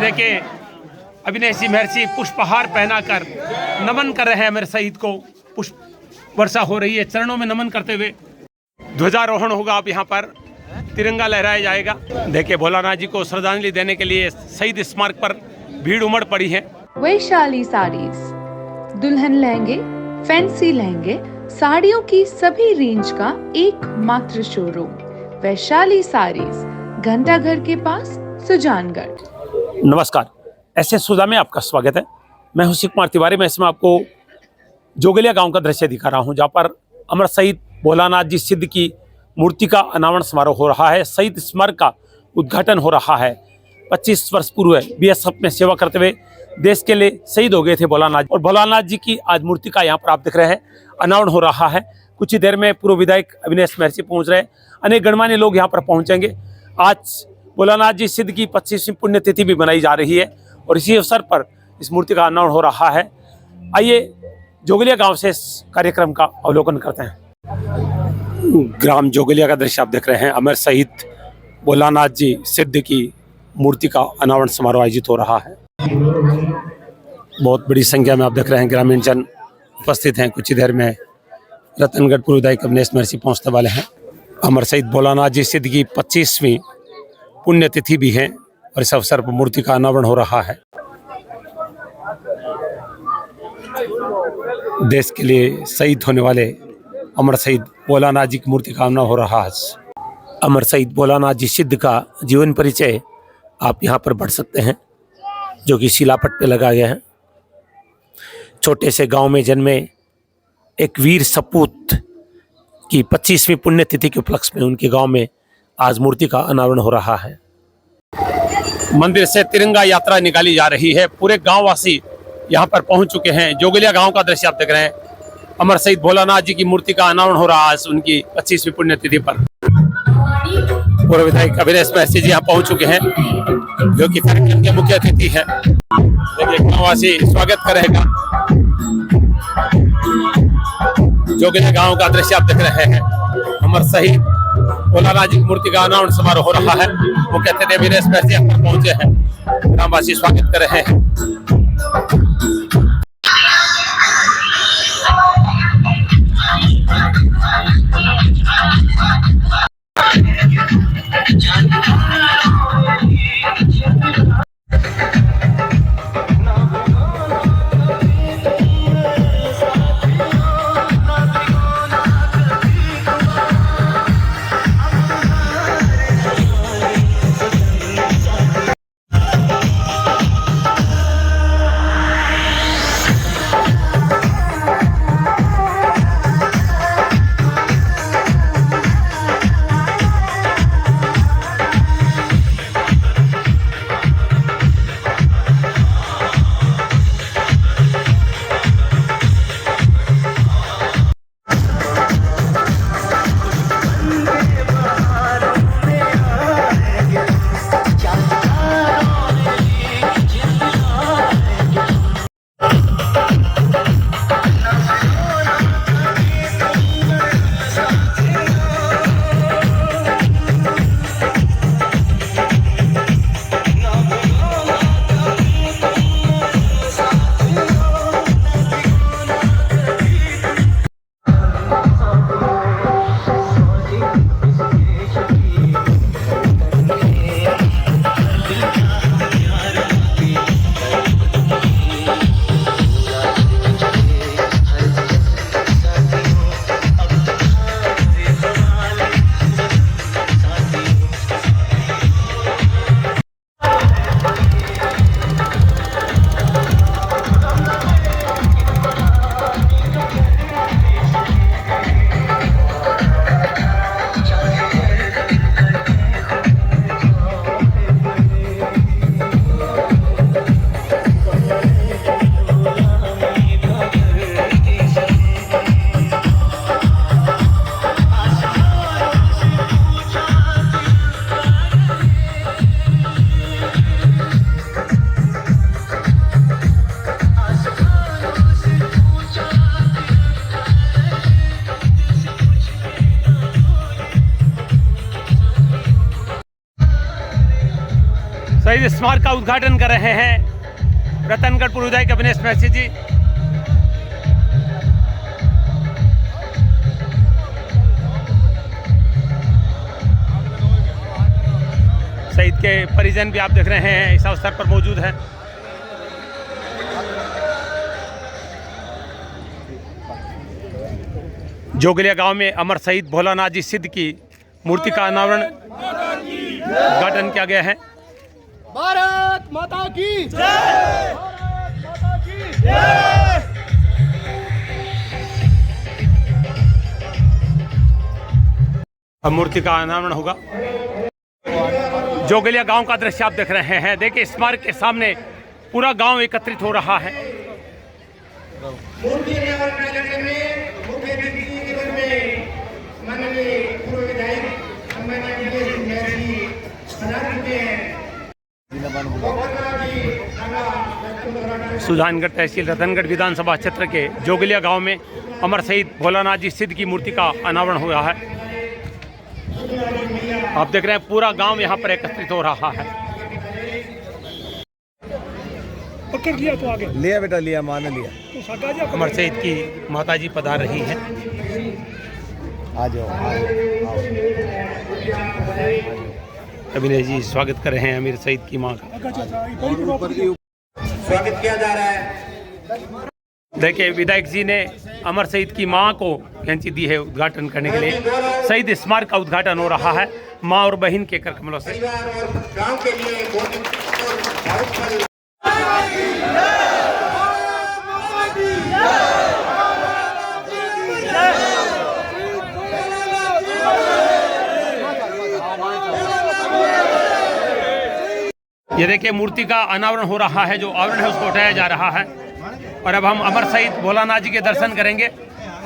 देखिए अविनाशी महर्षि पुष्पहार पहनाकर नमन कर रहे हैं मेरे शहीद को। पुष्प वर्षा हो रही है, चरणों में नमन करते हुए ध्वजारोहण होगा। अब यहाँ पर तिरंगा लहराया जाएगा। देखिए भोलानाथ जी को श्रद्धांजलि देने के लिए शहीद स्मारक पर भीड़ उमड़ पड़ी है। वैशाली साड़ीज, दुल्हन लहंगे, फैंसी लहंगे, साड़ियों की सभी रेंज का एकमात्र शोरूम वैशाली साड़ीज, घंटाघर के पास, सुजानगढ़। नमस्कार, ऐसे सुजा में आपका स्वागत है। मैं हूं शिव कुमार तिवारी। मैं इसमें आपको जोगलिया गांव का दृश्य दिखा रहा हूं, जहां पर अमर शहीद भोलानाथ जी सिद्ध की मूर्ति का अनावरण समारोह हो रहा है। शहीद स्मारक का उद्घाटन हो रहा है। 25 वर्ष पूर्व बीएसएफ में सेवा करते हुए देश के लिए शहीद हो गए थे भोलानाथ, और भोलानाथ जी की आज मूर्ति का यहाँ पर आप देख रहे हैं अनावरण हो रहा है। कुछ ही देर में पूर्व विधायक अविनाश महर्षि पहुँच रहे हैं। अनेक गणमान्य लोग यहाँ पर पहुँचेंगे। आज भोलानाथ जी सिद्ध की 25वीं पुण्यतिथि भी मनाई जा रही है, और इसी अवसर पर इस मूर्ति का अनावरण हो रहा है। आइए जोगलिया गांव से इस कार्यक्रम का अवलोकन करते हैं। ग्राम जोगलिया का दृश्य आप देख रहे हैं। अमर शहीद भोलानाथ जी सिद्ध की मूर्ति का अनावरण समारोह आयोजित हो रहा है। बहुत बड़ी संख्या में आप देख रहे हैं ग्रामीण जन उपस्थित हैं। कुछ ही देर में रतनगढ़ पूर्व विधायक अविनाश महर्षि पहुँचने वाले हैं। अमर शहीद भोलानाथ जी सिद्ध की 25वीं पुण्यतिथि भी है, और इस अवसर पर मूर्ति का अनावरण हो रहा है। देश के लिए शहीद होने वाले अमर शहीद भोलानाथ जी की मूर्ति का अनावरण हो रहा है। अमर शहीद भोलानाथ जी सिद्ध का जीवन परिचय आप यहाँ पर पढ़ सकते हैं, जो कि शिलापट पे लगा गया है। छोटे से गांव में जन्मे एक वीर सपूत की 25वीं पुण्यतिथि के उपलक्ष्य में उनके गांव में आज मूर्ति का अनावरण हो रहा है। मंदिर से तिरंगा यात्रा निकाली जा रही है। पूरे गांववासी यहां पर पहुंच चुके हैं। जोगलिया गांव का दृश्य आप देख रहे हैं। अमर शहीद भोलानाथ जी की मूर्ति का अनावरण हो रहा है उनकी 25वीं पुण्यतिथि पर। पूर्व विधायक अविनाश महर्षि जी यहाँ पहुंच चुके हैं, जो कि कार्यक्रम के मुख्य अतिथि है। देखिए गांववासी स्वागत करेगा। जोगलिया गांव का दृश्य आप देख रहे हैं। अमर शहीद भोलानाथ जी की मूर्ति का अनावरण समारोह हो रहा है। मुख्य अतिथि अविनाश महर्षि यहाँ पर पहुंचे हैं। ग्रामवासी स्वागत कर रहे हैं। शहीद स्मारक का उद्घाटन कर रहे हैं रतनगढ़ पूर्व विधायक अविनाश महर्षि जी। शहीद के परिजन भी आप देख रहे हैं इस अवसर पर मौजूद हैं। जोगलिया गांव में अमर शहीद भोलानाथ जी सिद्ध की मूर्ति का अनावरण उद्घाटन किया गया है। भारत माता की जय। भारत माता की जय। अब मूर्ति का अनावरण होगा। जोगलिया गांव का दृश्य आप देख रहे हैं। देखिए स्मारक के सामने पूरा गांव एकत्रित हो रहा है। मूर्ति अनावरण कार्यक्रम में मुख्य अतिथि के रूप में माननीय पूर्व विधायक सम्मानीय अविनाश महर्षि पधार चुके हैं। सुजानगढ़ तहसील रतनगढ़ विधानसभा क्षेत्र के जोगलिया गांव में अमर शहीद भोलानाथ जी सिद्ध की मूर्ति का अनावरण हुआ है। आप देख रहे हैं पूरा गांव यहां पर एकत्रित हो रहा है। पकड़ लिया तो आगे लिया बेटा, लिया मान लिया। अमर शहीद की माता जी पधार रही हैं। आ जाओ, अविनाश जी स्वागत कर रहे हैं अमीर शहीद की मां का। स्वागत किया जा रहा है। देखिए विधायक जी ने अमर शहीद की मां को कैंची दी है उद्घाटन करने के लिए। शहीद स्मारक का उद्घाटन हो रहा है मां और बहन के कर कमलों से। परिवार और गांव के लिए बहुत ये देखिए मूर्ति का अनावरण हो रहा है। जो आवरण है उसको हटाया जा रहा है और अब हम अमर शहीद भोलानाथ जी के दर्शन करेंगे।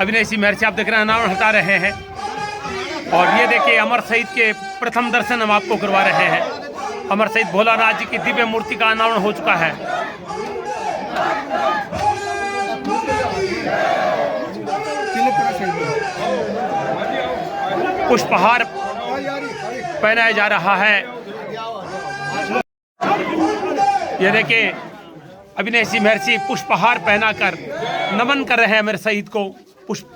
अविनाश महर्षि आप देख रहे हैं अनावरण हटा रहे हैं और ये देखिए अमर शहीद के प्रथम दर्शन हम आपको करवा रहे हैं। अमर शहीद भोलानाथ जी की दिव्य मूर्ति का अनावरण हो चुका है। पुष्पहार पहनाया जा रहा है। ये देखिए अविनाश महर्षि पुष्पहार पहनाकर नमन कर रहे हैं। मेरे शहीद को पुष्प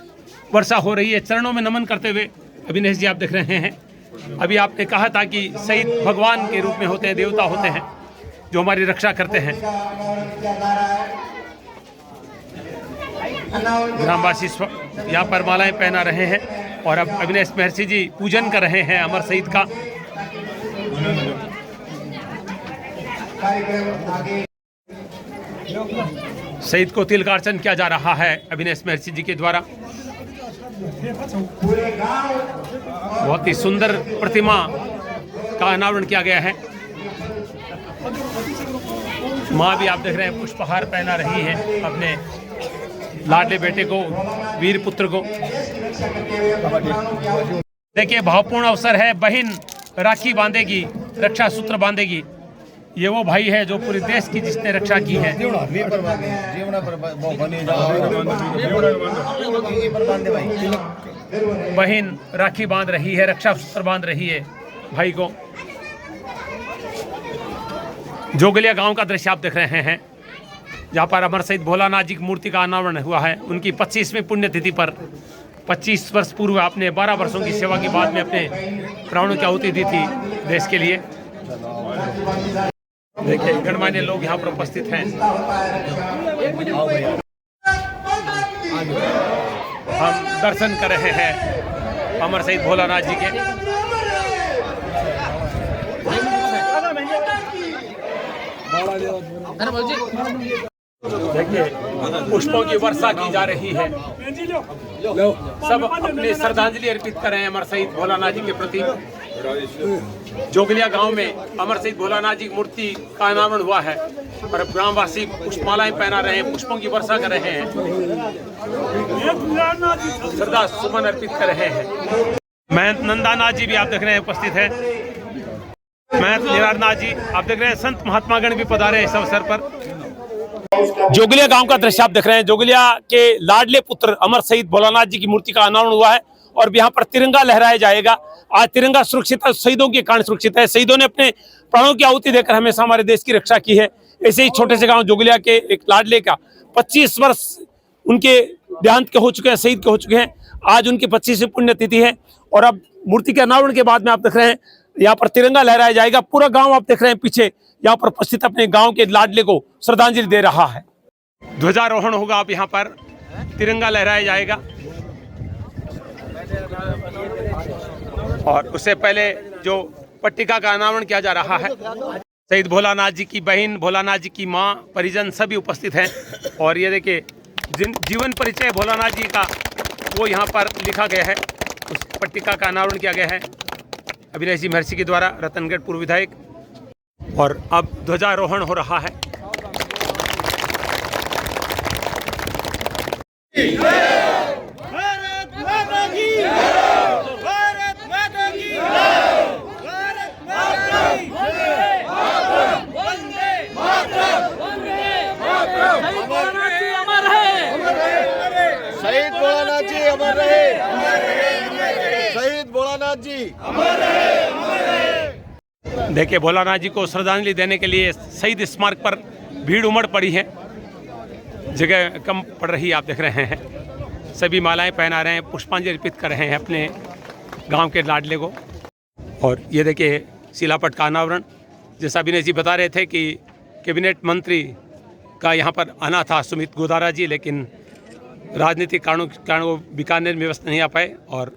वर्षा हो रही है। चरणों में नमन करते हुए अविनाश जी आप देख रहे हैं। अभी आपने कहा था कि शहीद भगवान के रूप में होते हैं, देवता होते हैं जो हमारी रक्षा करते हैं। ग्रामवासी यहाँ पर मालाएं पहना रहे हैं और अब अविनाश महर्षि जी पूजन कर रहे हैं अमर शहीद का। शहीद को तिलकार्चन किया जा रहा है अविनाश महर्षि जी के द्वारा। बहुत ही सुंदर प्रतिमा का अनावरण किया गया है। माँ भी आप देख रहे हैं पुष्पहार पहना रही है अपने लाडले बेटे को, वीर पुत्र को। देखिए भावपूर्ण अवसर है। बहन राखी बांधेगी, रक्षा सूत्र बांधेगी। ये वो भाई है जो पूरे देश की जिसने रक्षा की है। बहन राखी बांध रही है, रक्षा सूत्र बांध रही है भाई को। जोगलिया गांव का दृश्य आप देख रहे हैं जहाँ पर अमर शहीद भोलानाथ जी की मूर्ति का अनावरण हुआ है। उनकी 25वीं पुण्यतिथि पर 25 वर्ष पूर्व आपने 12 वर्षों की सेवा के बाद में अपने प्राणों की आहुति दी थी देश के लिए। देखिए गणमान्य लोग यहाँ पर उपस्थित हैं। हम दर्शन कर रहे हैं अमर शहीद भोलानाथ जी के। देखिए पुष्पों की वर्षा की जा रही है। सब अपनी श्रद्धांजलि अर्पित कर रहे हैं अमर शहीद भोलानाथ जी के प्रति। जोगलिया गांव में अमर शहीद भोलानाथ जी की मूर्ति का अनावरण हुआ है और अब ग्रामवासी पुष्पमालाएं पहना रहे हैं, पुष्पों की वर्षा कर रहे हैं, श्रद्धा सुमन अर्पित कर रहे हैं। महंत नंदानाथ जी भी आप देख रहे हैं उपस्थित है। महंत निरारनाथ जी आप देख रहे हैं। संत महात्मागण भी पधारे इस अवसर पर। जोगलिया गांव का दृश्य आप देख रहे हैं। जोगलिया के लाडले पुत्र अमर शहीद भोलानाथ जी की मूर्ति का अनावरण हुआ है और यहाँ पर तिरंगा लहराया जाएगा। आज तिरंगा सुरक्षित है, शहीदों के कारण सुरक्षित है। शहीदों ने अपने प्राणों की आहुति देकर हमेशा हमारे देश की रक्षा की है। ऐसे ही छोटे से गांव जोगलिया के एक लाडले का 25 वर्ष उनके देहांत के हो चुके हैं, शहीद के हो चुके हैं। आज उनकी 25वीं पुण्यतिथि है और अब मूर्ति के अनावरण के बाद में आप देख रहे हैं यहाँ पर तिरंगा लहराया जाएगा। पूरा गांव आप देख रहे हैं पीछे यहाँ पर उपस्थित अपने गांव के लाडले को श्रद्धांजलि दे रहा है। ध्वजारोहण होगा, अब यहाँ पर तिरंगा लहराया जाएगा और उससे पहले जो पट्टिका का अनावरण किया जा रहा है। शहीद भोलानाथ जी की बहन, भोलानाथ जी की माँ, परिजन सभी उपस्थित हैं और ये देखिए जिन जीवन परिचय भोलानाथ जी का वो यहाँ पर लिखा गया है, उस पट्टिका का अनावरण किया गया है अभिनय महर्षि के द्वारा, रतनगढ़ पूर्व विधायक। और अब ध्वजारोहण हो रहा है। भारत माता की भारत माता की भारत माता की वंदे मातरम शहीद भोलानाथ जी अमर रहे, शहीद भोलानाथ जी। देखिए भोलानाथ जी को श्रद्धांजलि देने के लिए शहीद स्मारक पर भीड़ उमड़ पड़ी है, जगह कम पड़ रही आप देख रहे हैं। सभी मालाएं पहना रहे हैं, पुष्पांजलि अर्पित कर रहे हैं अपने गांव के लाडले को। और ये देखिए शिलापट का अनावरण, जैसा अभिनय जी बता रहे थे कि कैबिनेट मंत्री का यहाँ पर आना था सुमित गोदारा जी, लेकिन राजनीतिक कारणों बीकानेर में व्यवस्था नहीं आ पाए और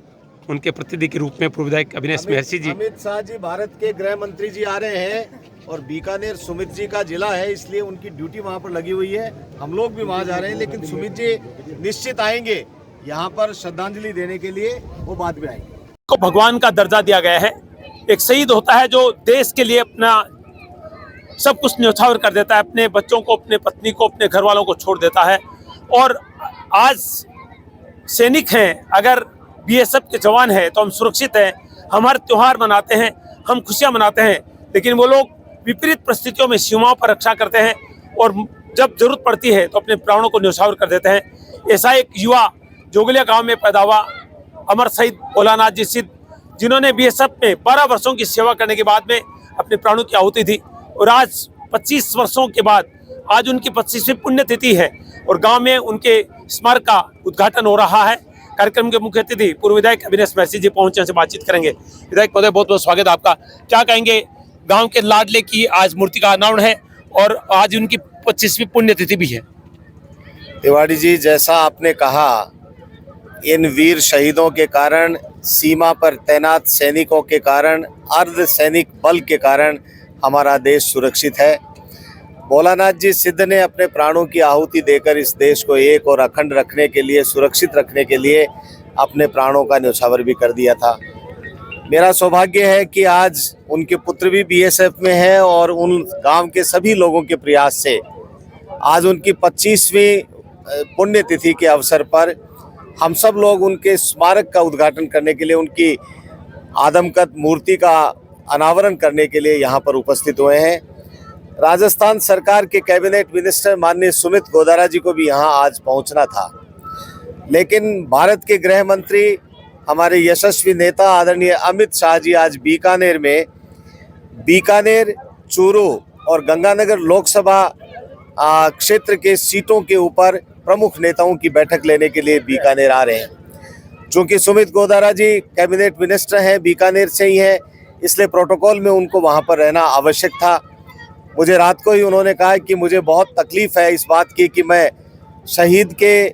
उनके प्रतिनिधि के रूप में पूर्व विधायक अभिनय महर्षि जी। अमित शाह जी भारत के गृह मंत्री जी आ रहे हैं और बीकानेर सुमित जी का जिला है, इसलिए उनकी ड्यूटी वहाँ पर लगी हुई है। हम लोग भी वहाँ जा रहे हैं, लेकिन सुमित जी निश्चित आएंगे यहाँ पर श्रद्धांजलि देने के लिए, वो बाद में आएंगे। को भगवान का दर्जा दिया गया है। एक शहीद होता है जो देश के लिए अपना सब कुछ न्यौछावर कर देता है, अपने बच्चों को, अपने पत्नी को, अपने घर वालों को छोड़ देता है। और आज सैनिक हैं, अगर बीएसएफ के जवान हैं तो हम सुरक्षित हैं, हम हर त्यौहार मनाते हैं, हम खुशियां मनाते हैं। लेकिन वो लोग विपरीत परिस्थितियों में सीमाओं पर रक्षा करते हैं और जब जरूरत पड़ती है तो अपने प्राणों को न्यौछावर कर देते हैं। ऐसा एक युवा जोगलिया गांव में पैदा हुआ, अमर शहीद भोलानाथ जी सिद्ध, जिन्होंने बीएसएफ में 12 वर्षों की सेवा करने के बाद में अपने प्राणों की आहुति दी। और आज 25 वर्षों के बाद आज उनकी 25वीं पुण्यतिथि है और गांव में उनके स्मारक का उद्घाटन हो रहा है। कार्यक्रम के मुख्य अतिथि पूर्व विधायक अभिनय महर्षि जी पहुंचे, से बातचीत करेंगे। विधायक महोदय, बहुत बहुत स्वागत है आपका। क्या कहेंगे, गांव के लाडले की आज मूर्ति का अनावरण है और आज उनकी 25वीं पुण्यतिथि भी है। तिवारी जी, जैसा आपने कहा, इन वीर शहीदों के कारण, सीमा पर तैनात सैनिकों के कारण, अर्ध सैनिक बल के कारण हमारा देश सुरक्षित है। भोलानाथ जी सिद्ध ने अपने प्राणों की आहुति देकर इस देश को एक और अखंड रखने के लिए, सुरक्षित रखने के लिए अपने प्राणों का न्यौछावर भी कर दिया था। मेरा सौभाग्य है कि आज उनके पुत्र भी बीएसएफ में हैं और उन गांव के सभी लोगों के प्रयास से आज उनकी 25वीं पुण्यतिथि के अवसर पर हम सब लोग उनके स्मारक का उद्घाटन करने के लिए, उनकी आदमकद मूर्ति का अनावरण करने के लिए यहाँ पर उपस्थित हुए हैं। राजस्थान सरकार के कैबिनेट मिनिस्टर माननीय सुमित गोदारा जी को भी यहाँ आज पहुँचना था, लेकिन भारत के गृह मंत्री, हमारे यशस्वी नेता आदरणीय अमित शाह जी आज बीकानेर, चूरू और गंगानगर लोकसभा क्षेत्र के सीटों के ऊपर प्रमुख नेताओं की बैठक लेने के लिए बीकानेर आ रहे हैं। चूँकि सुमित गोदारा जी कैबिनेट मिनिस्टर हैं, बीकानेर से ही हैं, इसलिए प्रोटोकॉल में उनको वहाँ पर रहना आवश्यक था। मुझे रात को ही उन्होंने कहा कि मुझे बहुत तकलीफ़ है इस बात की कि मैं शहीद के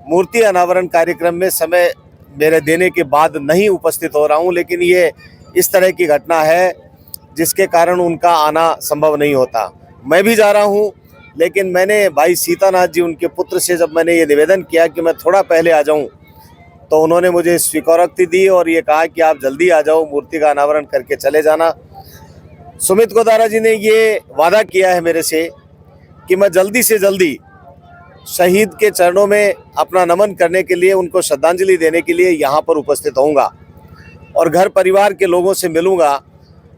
मूर्ति अनावरण कार्यक्रम में समय मेरे देने के बाद नहीं उपस्थित हो रहा हूं, लेकिन ये इस तरह की घटना है जिसके कारण उनका आना संभव नहीं होता। मैं भी जा रहा हूं, लेकिन मैंने भाई सीतानाथ जी, उनके पुत्र से जब मैंने ये निवेदन किया कि मैं थोड़ा पहले आ जाऊं, तो उन्होंने मुझे स्वीकारोक्ति दी और ये कहा कि आप जल्दी आ जाओ, मूर्ति का अनावरण करके चले जाना। सुमित गोदारा जी ने ये वादा किया है मेरे से कि मैं जल्दी से जल्दी शहीद के चरणों में अपना नमन करने के लिए, उनको श्रद्धांजलि देने के लिए यहाँ पर उपस्थित होऊंगा और घर परिवार के लोगों से मिलूंगा,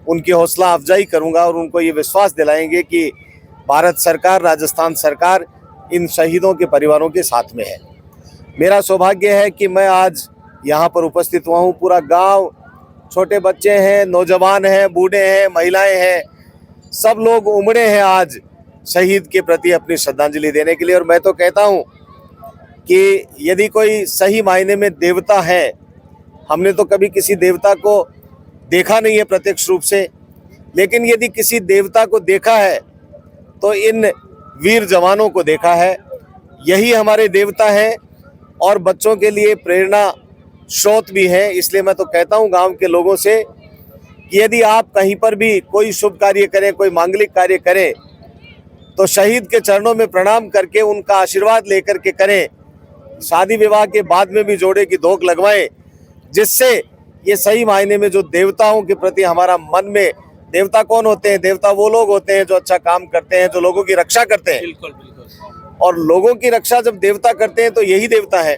उनकी हौसला अफजाई करूंगा और उनको ये विश्वास दिलाएंगे कि भारत सरकार, राजस्थान सरकार इन शहीदों के परिवारों के साथ में है। मेरा सौभाग्य है कि मैं आज यहाँ पर उपस्थित हुआ हूँ। पूरा गांव, छोटे बच्चे हैं, नौजवान हैं, बूढ़े हैं, महिलाएं हैं, सब लोग उमड़े हैं आज शहीद के प्रति अपनी श्रद्धांजलि देने के लिए। और मैं तो कहता हूं कि यदि कोई सही मायने में देवता है, हमने तो कभी किसी देवता को देखा नहीं है प्रत्यक्ष रूप से, लेकिन यदि किसी देवता को देखा है तो इन वीर जवानों को देखा है। यही हमारे देवता हैं और बच्चों के लिए प्रेरणा स्रोत भी है। इसलिए मैं तो कहता हूं गांव के लोगों से कि यदि आप कहीं पर भी कोई शुभ कार्य करें, कोई मांगलिक कार्य करें, तो शहीद के चरणों में प्रणाम करके उनका आशीर्वाद लेकर के करें। शादी विवाह के बाद में भी जोड़े की धोख लगवाएं, जिससे ये सही मायने में जो देवताओं के प्रति हमारा मन में, देवता कौन होते हैं? देवता वो लोग होते हैं जो अच्छा काम करते हैं, जो लोगों की रक्षा करते हैं। बिल्कुल बिल्कुल। और लोगों की रक्षा जब देवता करते हैं तो यही देवता है।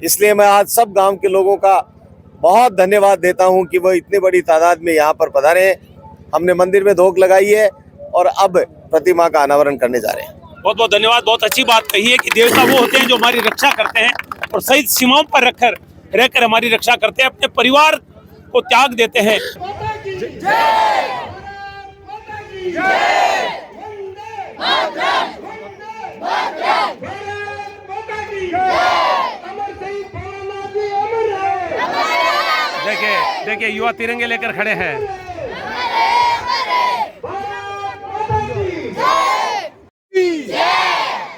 इसलिए मैं आज सब गांव के लोगों का बहुत धन्यवाद देता हूं कि वो इतनी बड़ी तादाद में यहाँ पर पधारे हैं। हमने मंदिर में धोख लगाई है और अब प्रतिमा का अनावरण करने जा रहे हैं। बहुत बहुत धन्यवाद। बहुत अच्छी बात कही है कि देवता वो होते हैं जो हमारी रक्षा करते हैं और सही सीमाओं पर रहकर हमारी रक्षा करते हैं, अपने परिवार को त्याग देते हैं। देखिए युवा तिरंगे लेकर खड़े हैं।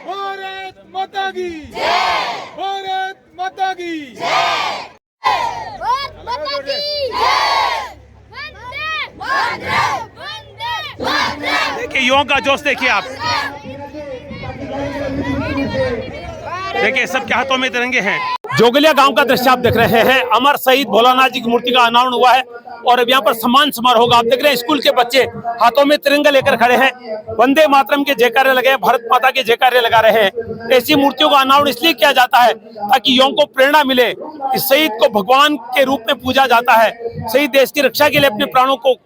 भारत माता की भारत माता की देखिए युवाओं का जोश देखिए आप। देखिए सबके हाथों में तिरंगे हैं। जोगलिया गांव का दृश्य आप देख रहे हैं। अमर शहीद भोलानाथ जी की मूर्ति का अनावरण हुआ है और अब यहाँ पर सम्मान समारोह होगा। आप देख रहे हैं स्कूल के बच्चे हाथों में तिरंगा लेकर खड़े हैं, वंदे मातरम के जयकारे लगे हैं, भारत माता के जयकारे लगा रहे हैं। ऐसी मूर्तियों का अनावरण इसलिए किया जाता है ताकि युवाओं को प्रेरणा मिले। इस शहीद को भगवान के रूप में पूजा जाता है। शहीद देश की रक्षा के लिए अपने प्राणों को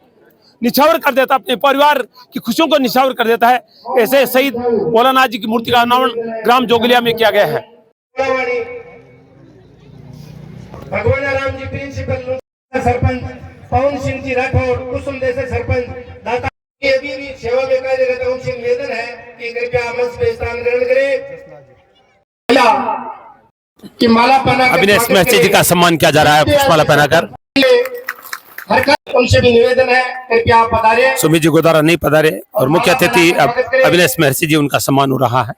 निछावर कर देता है, अपने परिवार की खुशियों को निछावर कर देता है। ऐसे शहीद भोलानाथ जी की मूर्ति का अनावरण ग्राम जोगलिया में किया गया है। भगवान राम जी प्रिंसिपल सरपंच पवन सिंह जी राठौर कुसुम देसाई सरपंच दाता की अभी भी सेवा में कार्यरत है। उनसे निवेदन है कि कृपया मंच पे स्थान ग्रहण करें। कि माला पहना अविनेश महर्षि जी का सम्मान किया जा रहा है पुष्पमाला पहनाकर। उनसे भी निवेदन है कृपया आप पधारे। सुमित जी गोदारा नहीं पधारे और मुख्य अतिथि अविनेश महर्षि जी, उनका सम्मान हो रहा है।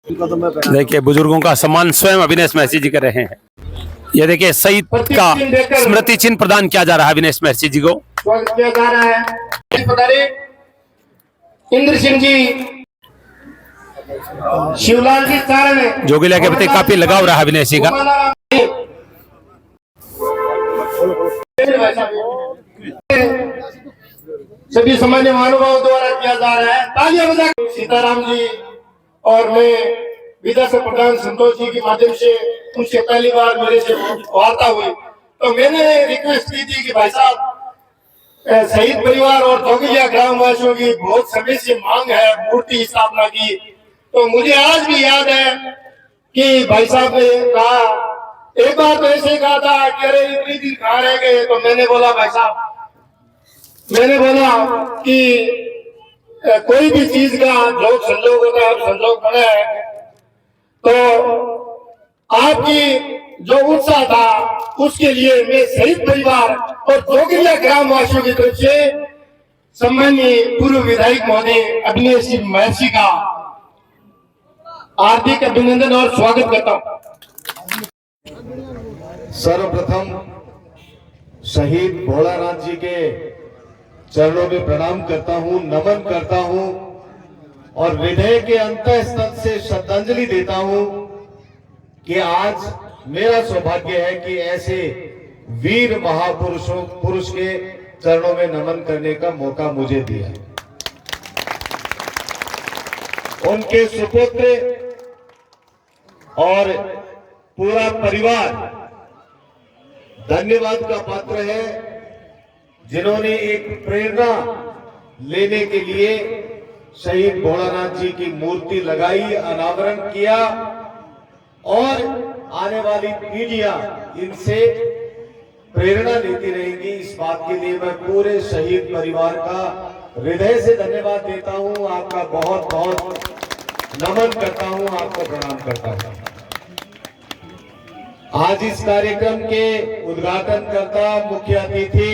देखिए बुजुर्गों का सम्मान स्वयं अविनेश महर्षि जी कर रहे हैं। ये देखिए शहीद का स्मृति चिन्ह प्रदान किया जा रहा है अविनेश महर्षि जी को। स्वागत किया जा रहा है। पधारे इंद्र सिंह जी, शिवलाल जी चारण। जोगिलिया के प्रति काफी लगाव रहा अविनेश जी का। सभी सामान्य महानुभावों द्वारा किया जा रहा है। तालियां बजा। सीताराम जी और मैं विधा से प्रधान संतोष जी के माध्यम से उनसे पहली बार मेरे से वार्ता हुई तो मैंने रिक्वेस्ट की थी कि भाई साहब शहीद परिवार और जोगिलिया ग्राम वासियों की बहुत समय से मांग है मूर्ति स्थापना की। तो मुझे आज भी याद है कि भाई साहब ने कहा, एक बार तो ऐसे कहा था कि अरे इतनी दिन कहाँ रह गए। तो मैंने बोला भाई साहब, मैंने बोला कि कोई भी चीज का जो संजोग होता है संजोग बना है। तो आपकी जो उत्साह था उसके लिए मैं शहीद परिवार और जोगिलिया ग्राम वासियों की तरफ से सम्माननीय पूर्व विधायक महोदय अविनेश महर्षि का हार्दिक अभिनंदन और स्वागत करता हूँ। सर्वप्रथम शहीद भोलानाथ जी के चरणों में प्रणाम करता हूं, नमन करता हूं और हृदय के अंतःस्थल से श्रद्धांजलि देता हूं कि आज मेरा सौभाग्य है कि ऐसे वीर पुरुष के चरणों में नमन करने का मौका मुझे दिया। उनके सुपुत्र और पूरा परिवार धन्यवाद का पात्र है, जिन्होंने एक प्रेरणा लेने के लिए शहीद भोलानाथ जी की मूर्ति लगाई, अनावरण किया और आने वाली पीढ़ियां इनसे प्रेरणा देती रहेंगी। इस बात के लिए मैं पूरे शहीद परिवार का हृदय से धन्यवाद देता हूं, आपका बहुत बहुत नमन करता हूं, आपको प्रणाम करता हूं। आज इस कार्यक्रम के उद्घाटनकर्ता मुख्य अतिथि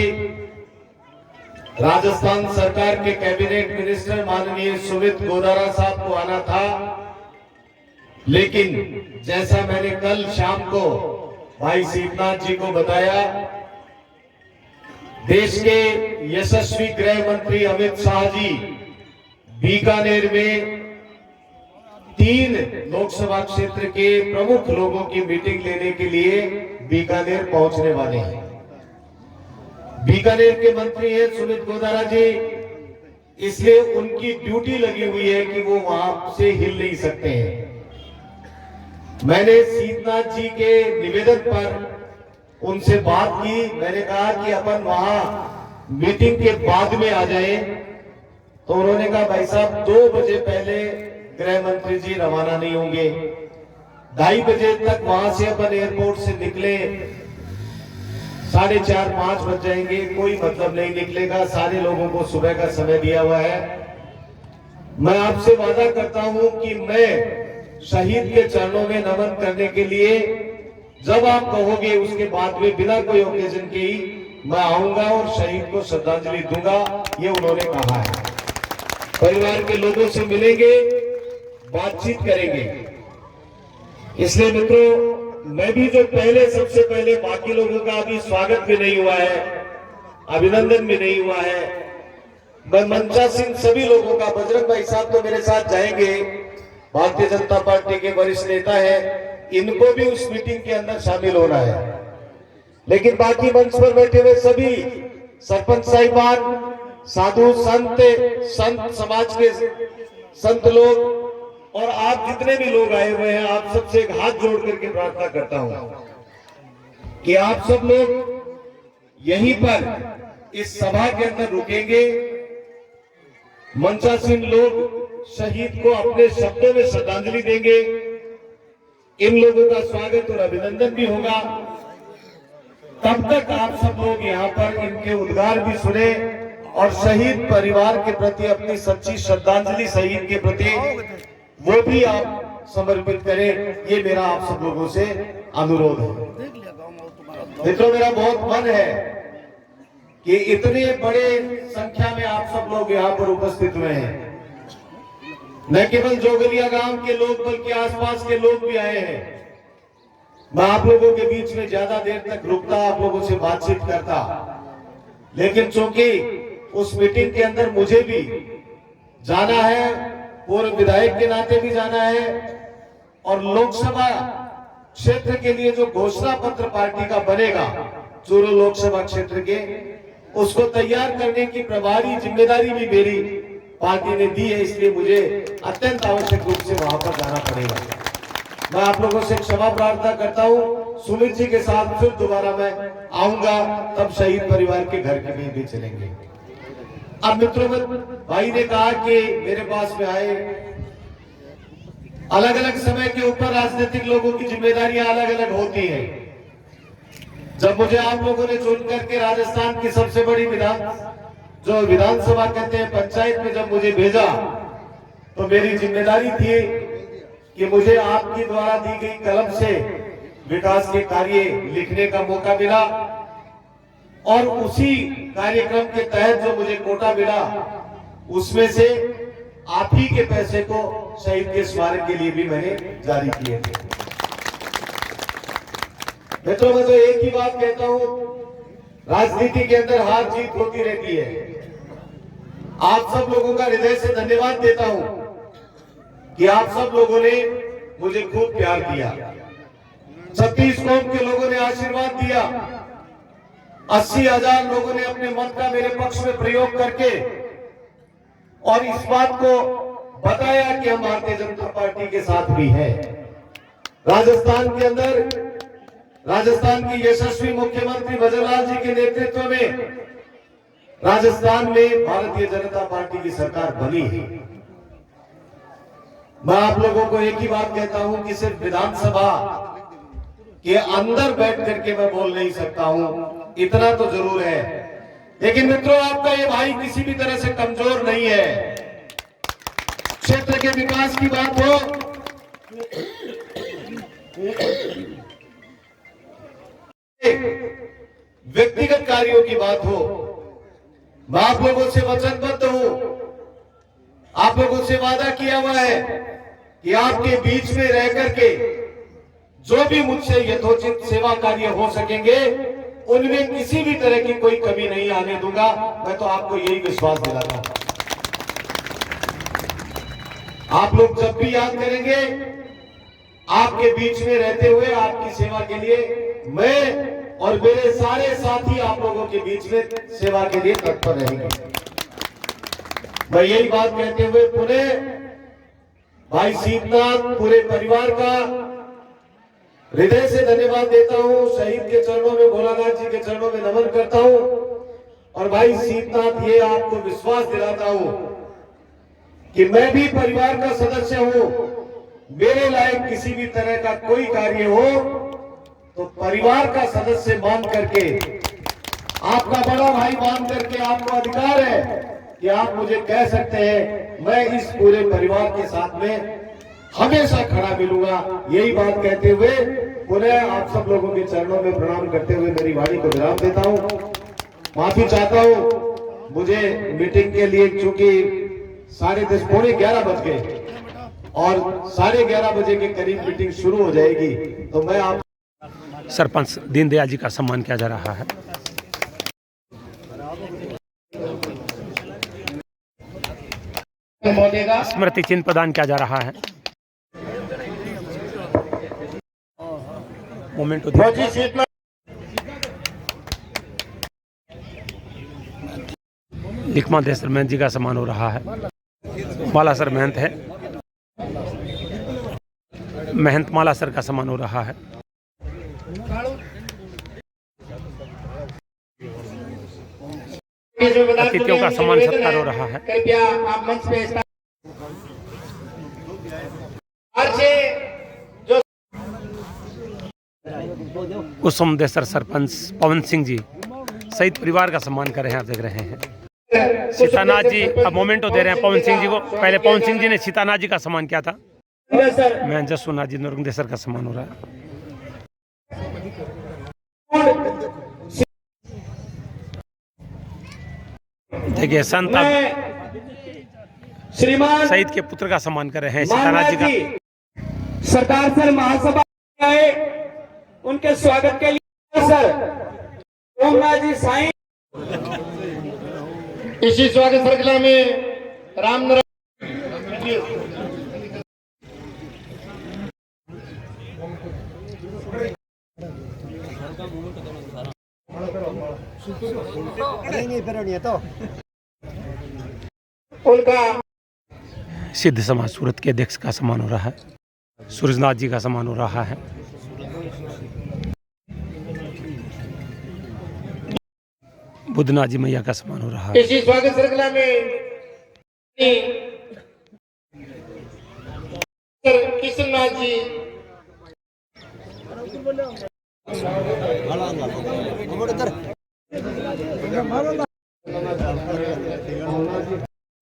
राजस्थान सरकार के कैबिनेट मिनिस्टर माननीय सुमित गोदारा साहब को आना था, लेकिन जैसा मैंने कल शाम को भाई सीतनाथ जी को बताया, देश के यशस्वी गृह मंत्री अमित शाह जी बीकानेर में 3 लोकसभा क्षेत्र के प्रमुख लोगों की मीटिंग लेने के लिए बीकानेर पहुंचने वाले हैं। बीकानेर के मंत्री हैं सुमित गोदारा जी, इसलिए उनकी ड्यूटी लगी हुई है कि वो वहां से हिल नहीं सकते हैं। मैंने सीतनाथ जी के निवेदन पर उनसे बात की, मैंने कहा कि अपन वहां मीटिंग के बाद में आ जाएं, तो उन्होंने कहा भाई साहब 2 बजे पहले गृह मंत्री जी रवाना नहीं होंगे, 2:30 बजे तक वहां से अपन एयरपोर्ट से निकले 4:30-5 बज जाएंगे, कोई मतलब नहीं निकलेगा। सारे लोगों को सुबह का समय दिया हुआ है। मैं आपसे वादा करता हूं कि मैं शहीद के चरणों में नमन करने के लिए जब आप कहोगे उसके बाद में बिना कोई ओकेजन के ही मैं आऊंगा और शहीद को श्रद्धांजलि दूंगा, ये उन्होंने कहा है। परिवार के लोगों से मिलेंगे, बातचीत करेंगे। इसलिए मित्रों, मैं भी जो सबसे पहले बाकी लोगों का अभी स्वागत भी नहीं हुआ है, अभिनंदन भी नहीं हुआ है, मैं मंचासीन सभी लोगों का, बजरंग भाई साहब तो मेरे साथ जाएंगे, भारतीय जनता पार्टी के वरिष्ठ नेता है, इनको भी उस मीटिंग के अंदर शामिल होना है। लेकिन बाकी मंच पर बैठे हुए सभी सरपंच साहिबान, साधु संत समाज के संत लोग और आप जितने भी लोग आए हुए हैं, आप सबसे एक हाथ जोड़ करके प्रार्थना करता हूं कि आप सब लोग यहीं पर इस सभा के अंदर रुकेंगे। मंचासीन लोग शहीद को अपने शब्दों में श्रद्धांजलि देंगे। इन लोगों का स्वागत और अभिनंदन भी होगा। तब तक आप सब लोग यहाँ पर इनके उद्गार भी सुने और शहीद परिवार के प्रति अपनी सच्ची श्रद्धांजलि, शहीद के प्रति वो भी आप समर्पित करें। ये मेरा आप सब लोगों से अनुरोध है। मित्रों, मेरा बहुत मन है कि इतने बड़े संख्या में आप सब लोग यहाँ पर उपस्थित हुए हैं। न केवल जोगलिया गांव के लोग बल्कि आसपास के लोग भी आए हैं। मैं आप लोगों के बीच में ज्यादा देर तक रुकता, आप लोगों से बातचीत करता, लेकिन चूंकि उस मीटिंग के अंदर मुझे भी जाना है, पूर्व विधायक के नाते भी जाना है, और लोकसभा क्षेत्र के लिए जो घोषणा पत्र पार्टी का बनेगा चूरू लोकसभा क्षेत्र के, उसको तैयार करने की प्रभारी जिम्मेदारी भी मेरी पार्टी ने दी है। इसलिए मुझे अत्यंत आवश्यक रूप से वहां पर जाना पड़ेगा। मैं आप लोगों से क्षमा प्रार्थना करता हूं। सुमित जी के साथ फिर दोबारा मैं आऊंगा, तब शहीद परिवार के घर के भी चलेंगे। अब मित्रों, भाई ने कहा कि मेरे पास में आए, अलग अलग समय के ऊपर राजनीतिक लोगों की जिम्मेदारियां अलग अलग होती हैं। जब मुझे आप लोगों ने चुन करके राजस्थान की सबसे बड़ी विधानसभा कहते हैं पंचायत में जब मुझे भेजा, तो मेरी जिम्मेदारी थी कि मुझे आपकी द्वारा दी गई कलम से विकास के कार्य लिखने का मौका मिला, और उसी कार्यक्रम के तहत जो मुझे कोटा मिला उसमें से आप ही के पैसे को शहीद के स्मारक के लिए भी मैंने जारी किए थे। मित्रों, मैं तो एक ही बात कहता हूं, राजनीति के अंदर हार जीत होती रहती है। आप सब लोगों का हृदय से धन्यवाद देता हूं कि आप सब लोगों ने मुझे खूब प्यार दिया। 36 कौम के लोगों ने आशीर्वाद दिया। 80,000 लोगों ने अपने मत का मेरे पक्ष में प्रयोग करके और इस बात को बताया कि हम भारतीय जनता पार्टी के साथ भी हैं। राजस्थान के अंदर राजस्थान की यशस्वी मुख्यमंत्री भजनलाल जी के नेतृत्व में राजस्थान में भारतीय जनता पार्टी की सरकार बनी है। मैं आप लोगों को एक ही बात कहता हूं कि सिर्फ विधानसभा कि अंदर बैठ करके मैं बोल नहीं सकता हूं, इतना तो जरूर है। लेकिन मित्रों, आपका ये भाई किसी भी तरह से कमजोर नहीं है। क्षेत्र के विकास की बात हो, व्यक्तिगत कार्यों की बात हो, मैं आप लोगों से वचनबद्ध हूं, आप लोगों से वादा किया हुआ है कि आपके बीच में रह करके जो भी मुझसे यथोचित सेवा कार्य हो सकेंगे उनमें किसी भी तरह की कोई कमी नहीं आने दूंगा। मैं तो आपको यही विश्वास दिलाता हूं। आप लोग जब भी याद करेंगे, आपके बीच में रहते हुए आपकी सेवा के लिए मैं और मेरे सारे साथी आप लोगों के बीच में सेवा के लिए तत्पर रहेंगे। मैं यही बात कहते हुए पुनः भाई सीतनाथ पूरे परिवार का हृदय से धन्यवाद देता हूं। शहीद के चरणों में, भोलानाथ जी के चरणों में नमन करता हूं। और भाई सीतनाथ, ये आपको विश्वास दिलाता हूं कि मैं भी परिवार का सदस्य हूं। मेरे लायक किसी भी तरह का कोई कार्य हो तो परिवार का सदस्य मान करके, आपका बड़ा भाई मान करके आपको अधिकार है कि आप मुझे कह सकते हैं, मैं इस पूरे परिवार के साथ में हमेशा खड़ा मिलूंगा। यही बात कहते हुए पुनः आप सब लोगों के चरणों में प्रणाम करते हुए मेरी वाणी को विराम देता हूं। माफी चाहता हूं, मुझे मीटिंग के लिए चूंकि 10:30 पौने 11 बज गए और 11:30 बजे के करीब मीटिंग शुरू हो जाएगी, तो मैं आप सरपंच दीनदयाल जी का सम्मान किया जा रहा है। स्मृति चिन्ह प्रदान किया जा रहा है। मोमेंट लिखमा देसर महंत जी का सम्मान हो रहा है। माला सर महंत है, महंत माला सर का सम्मान हो रहा है। अतिथियों का सम्मान सत्कार हो रहा है। कृपया आप मंच पे कुसुम देसर सरपंच पवन सिंह जी सहित परिवार का सम्मान कर रहे हैं। आप देख रहे हैं सीतानाथ जी अब मोमेंटो दे रहे हैं पवन सिंह जी को। पहले पवन सिंह जी ने सीतानाथ जी का सम्मान किया था। मैं जसुनाथ जी नरुंग देसर का सम्मान हो रहा है। देखिए संत श्रीमान शहीद के पुत्र का सम्मान कर रहे हैं सीतानाथ जी का। सरदार सर महासभा आए, उनके स्वागत के लिए सर ओमनाथ जी साईं इसी स्वागत श्रृंखला में राम उनका सिद्ध समाज सूरत के अध्यक्ष का सम्मान हो रहा है। सूरजनाथ जी का सम्मान हो रहा है। बुद्धनाथ जी मैया का सम्मान हो रहा है। इसी स्वागत श्रृंखला में कृष्णनाथ जी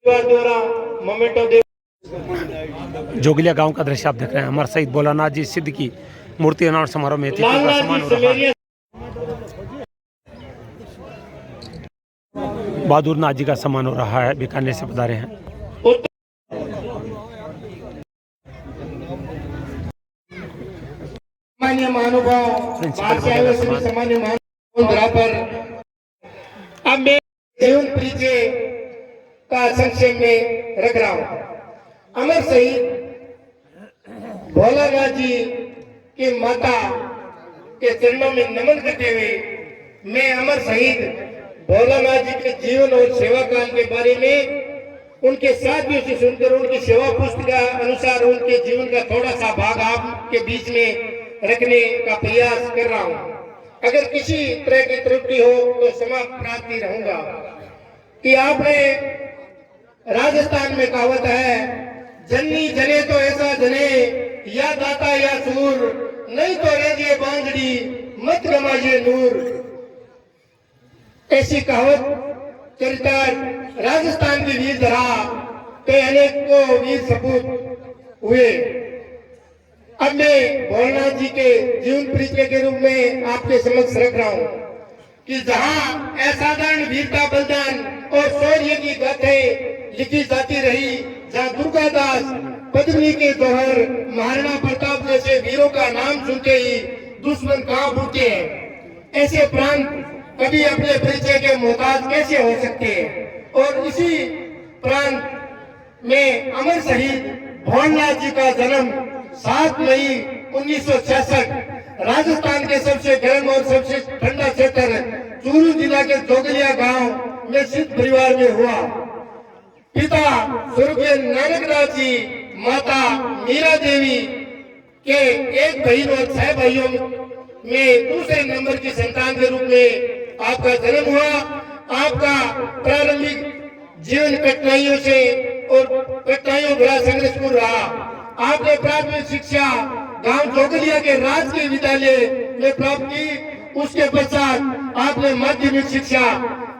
द्वारा मोमेंटो दे जोगिलिया गांव का दृश्य आप देख रहे हैं। हमारे शहीद भोलानाथ जी सिद्ध की मूर्ति अनावरण समारोह में अतिथियों का सम्मान हो रहा है। बहादुर नाथ जी का सम्मान हो रहा है। बीकानेर से पधारे हैं। सामान्य महानुभाव सामान्य महानुभाव पर अब मैं जीवन परिचय का संक्षेप में रख रहा हूं। अमर शहीद भोलानाथ जी की माता के चरणों में नमन करते हुए मैं अमर शहीद भोलानाथ जी के जीवन और सेवा काल के बारे में उनके साथियों से सुनकर उनकी सेवा पुस्तक अनुसार उनके जीवन का थोड़ा सा भाग आपके बीच में रखने का प्रयास कर रहा हूं। अगर किसी तरह की त्रुटि हो तो क्षमा प्रार्थी रहूंगा। कि आपने राजस्थान में कहावत है, जन्नी जने तो ऐसा जने, या दाता या सूर, नहीं तो रहिए बांधड़ी मत गमाइए नूर। ऐसी कहावत चरितार्थ राजस्थान की वीर धरा पे अनेकों वीर सपूत हुए। अब मैं भोलेनाथ जी के जीवन परिचय के रूप में आपके समक्ष रख रहा हूँ कि जहाँ असाधारण वीरता बलिदान और शौर्य की गाथें लिखी जाती रही, जहाँ दुर्गादास पद्मिनी के दोहर महाराणा प्रताप जैसे वीरों का नाम सुनते ही दुश्मन कांप उठते हैं, ऐसे प्रांत कभी अपने परिचय के मोहताज कैसे हो सकते हैं। और इसी प्रांत में अमर शहीद भोलेनाथ जी का जन्म 7 मई 1966 राजस्थान के सबसे गर्म और सबसे ठंडा क्षेत्र चूरू जिला के जोगलिया गांव में सिद्ध परिवार में हुआ। पिता स्वर्गीय नानकदास जी, माता मीरा देवी के एक बहन और 6 भाइयों में दूसरे नंबर की संतान के रूप में आपका जन्म हुआ। आपका प्रारंभिक जीवन कठिनाइयों से और कठिनाइयों भरा संघर्षपूर्ण रहा। आपने प्राथमिक शिक्षा गांव जोगलिया के राजकीय विद्यालय में प्राप्त की। उसके पश्चात आपने माध्यमिक शिक्षा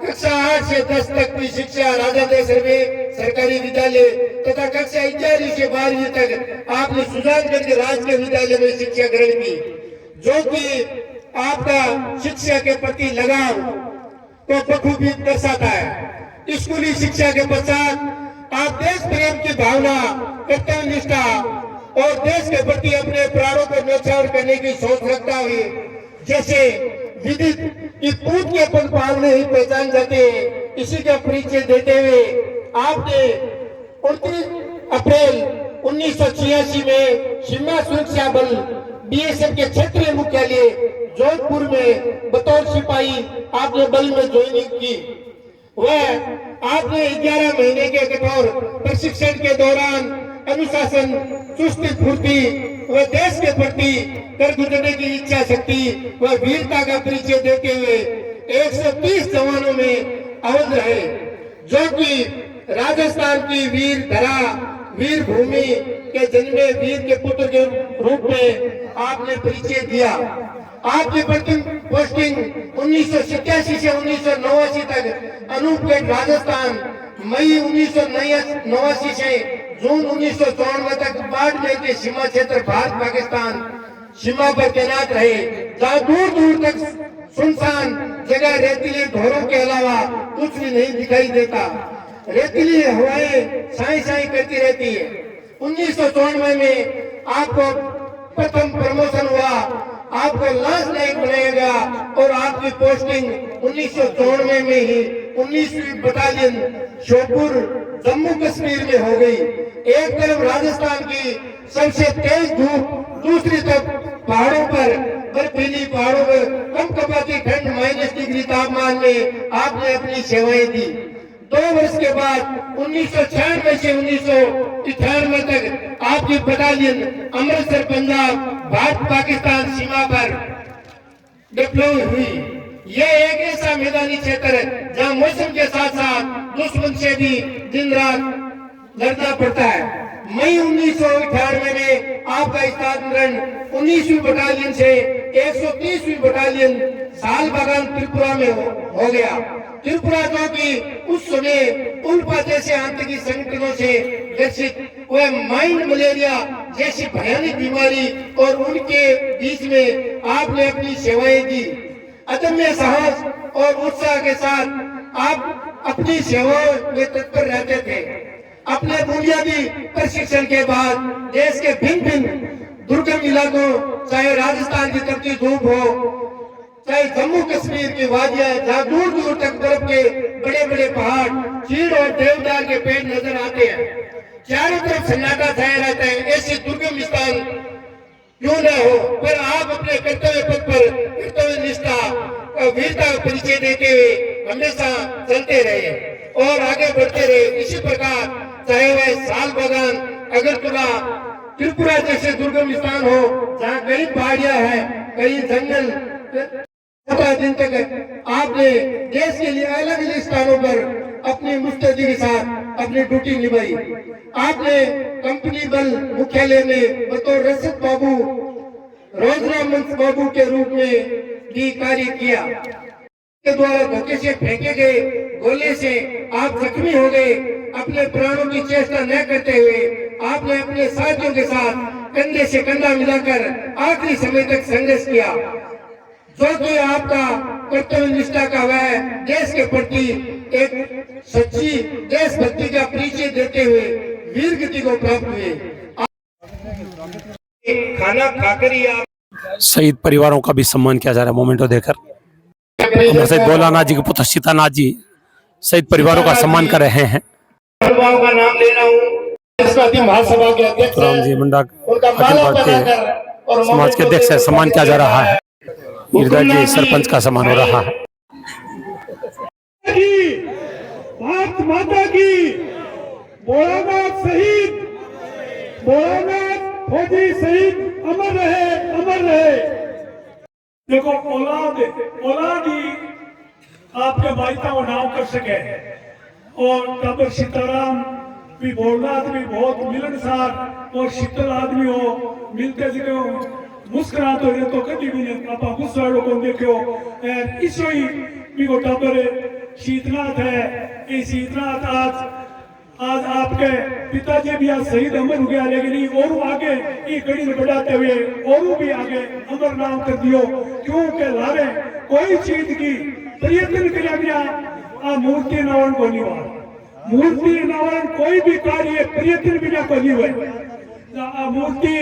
कक्षा 8 से 10 तक की शिक्षा राजा देसर में सरकारी विद्यालय तथा कक्षा 11 से 12वीं तक आपने सुजानगढ़ के राजकीय विद्यालय में शिक्षा ग्रहण की, जो कि आपका शिक्षा के प्रति लगाव को बखूबी दर्शाता है। स्कूली शिक्षा के पश्चात आप देश प्रेम की भावना, कर्तव्य निष्ठा और देश के प्रति अपने प्राणों को न्यौछावर करने की सोच रखता हुए, जैसे विदित कि पूत के पग पालने ही पहचान जाते हैं, इसी का परिचय देते हुए आपने 29 अप्रैल 1986 में सीमा सुरक्षा बल बीएसएफ के क्षेत्रीय मुख्यालय जोधपुर में बतौर सिपाही आपने बल में ज्वाइनिंग की। वह आपने 11 महीने के कठोर प्रशिक्षण के दौरान अनुशासन, चुस्ती फुर्ती व देश के प्रति कर गुजरने की इच्छा शक्ति व वीरता का परिचय देते हुए 130 जवानों में अवध रहे, जो कि राजस्थान की वीर धरा, वीर भूमि के जन्मे वीर के पुत्र के रूप में आपने परिचय दिया। आपकी पोस्टिंग 1987 से 1989 तक अनूपगढ़ राजस्थान, मई 1989 से जून 1994 तक बाड़मेर के सीमा क्षेत्र भारत पाकिस्तान सीमा पर तैनात रहे, जहाँ दूर दूर तक सुनसान जगह रेतीली ढोरों के अलावा कुछ भी नहीं दिखाई देता। रेतीली हवाएं साई साई करती रहती है। 1994 में आपको प्रथम प्रमोशन हुआ, आपको लांस नायक बनाया गया और आपकी पोस्टिंग 1994 में ही 19वीं बटालियन श्योपुर जम्मू कश्मीर में हो गई। एक तरफ राजस्थान की सबसे तेज धूप, दूसरी तरफ पहाड़ों पर बर्फीली पहाड़ों पर कम कपाती ठंड -डिग्री तापमान में आपने अपनी सेवाएं दी। 2 वर्ष के बाद 1996 से 1998 तक आपकी बटालियन अमृतसर पंजाब भारत पाकिस्तान सीमा पर डिप्लॉय हुई। यह एक ऐसा मैदानी क्षेत्र है जहां मौसम के साथ साथ दुश्मन से भी दिन रात लड़ना पड़ता है। मई 1998 में आपका स्थानांतरण 19वीं बटालियन से 130वीं बटालियन सालबागान त्रिपुरा में हो गया। त्रिपुरा जो कि उस समय उल्फा जैसे आतंकी संगठनों से ग्रसित वह माइंड मलेरिया जैसी भयानक बीमारी और उनके बीच में आपने अपनी सेवाएं दी। अदम्य साहस और उत्साह के साथ आप अपनी सेवाओं में तत्पर रहते थे। अपने बुनियादी प्रशिक्षण के बाद देश के भिन्न भिन्न दुर्गम इलाकों, चाहे राजस्थान की तपती धूप हो, चाहे जम्मू कश्मीर की वादियां जहाँ दूर दूर तक बर्फ के बड़े बड़े पहाड़, चीड़ और देवदार के पेड़ नजर आते हैं, चारों तरफ सन्नाटा छाया रहता है, ऐसे दुर्गम स्थान क्यों न हो, पर आप अपने कर्तव्य पथ पर कर्तव्य निष्ठा और वीरता का परिचय देते हुए हमेशा चलते रहे और आगे बढ़ते रहे। इसी प्रकार चाहे वह सालबागान, अगरतला, त्रिपुरा जैसे दुर्गम स्थान हो जहाँ कई पहाड़ियां हैं, कई जंगल, 17 दिन तक आपने देश के लिए अलग अलग स्थानों पर अपनी मुस्तैदी के साथ अपनी ड्यूटी निभाई। आपने कंपनी बल मुख्यालय में बतौर रसद बाबू रोजगार मंच बाबू के रूप में भी कार्य किया। के द्वारा धोखे से फेंके गए गोले से आप जख्मी हो गए। अपने प्राणों की चेष्टा न करते हुए आपने अपने साथियों के साथ कंधे से कंधा मिलाकर आखिरी समय तक संघर्ष किया, जो कि आपका कर्तव्य निष्ठा का वह देश के प्रति एक सच्ची देशभक्ति का परिचय देते हुए वीर गति को प्राप्त हुए। खाना खाकर ही आप शहीद परिवारों का भी सम्मान किया जा रहा है। मोमेंटो देकर हमारे शहीद भोलानाथ जी के पुत्र सीतानाथ जी शहीद परिवारों का सम्मान कर रहे हैं। अनुभाव का नाम ले रहा हूँ। महासभा के अध्यक्ष राम जी मुंडा उनका अखिल माला भारतीय पहनाकर और समाज के अध्यक्ष है, सम्मान किया जा रहा है। गिरधर जी सरपंच का सम्मान हो रहा है। भारत माता की, भोलानाथ शहीद, भोलानाथ फौजी शहीद अमर रहे, अमर रहे। देखो औलाद ही आपके मायका को नाम कर सके, और तब सीताराम भी भोलानाथ भी बहुत मिलनसार और शीतल आदमी हो, मिलते जुलते मुस्कुराते हो तो कभी भी नहीं आप गुस्सा को देखो। इसो ही भी को टाबर शीतनाथ है। ये शीतनाथ आज आपके पिताजी भी आज शहीद अमर हो गया, लेकिन और आगे ये कड़ी में बढ़ाते हुए और भी आगे अमर नाम कर दियो, क्योंकि लारे कोई चीज की प्रयत्न किया गया मूर्ति नवन को नहीं हुआ। मूर्ति नवन कोई भी कार्य प्रयत्न बिना को नहीं हुआ। मूर्ति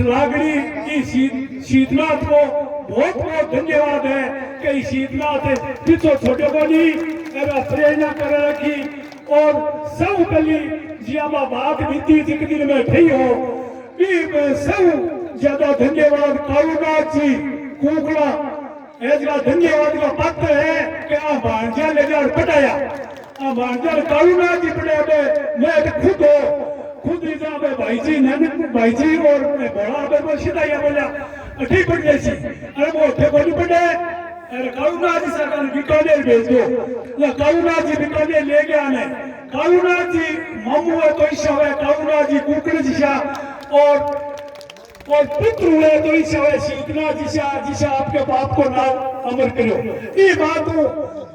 लागड़ी शीतनाथ को बहुत बहुत धन्यवाद है कि शीतनाथ पीछे छोटे को नहीं प्रेरणा कर रखी, और सब कली जिया बात बीती जिंदगी में थी हो सब ज्यादा धन्यवाद कालूनाथ जी कुकड़ा ऐसा धन्यवाद का पात्र है कि आ भांजा ले जा पटाया। आ भांजा कालूनाथ जी पटाया मैं खुद ही भाई जी नानक भाई जी और बड़ा सीधा बोला ठीक पड़ जैसी। अरे वो उठे को नहीं पड़े, अरे कालूनाथ जी सरकार बीकानेर भेज दो। कालूनाथ जी बीकानेर ले गया ने। कालूनाथ जी मामू है तो ईशा है, कालूनाथ जी कुकड़ जिशा और पुत्र हुए तो ईशा है शीतनाथ जिशा आपके बाप को नाम अमर करो। ये बात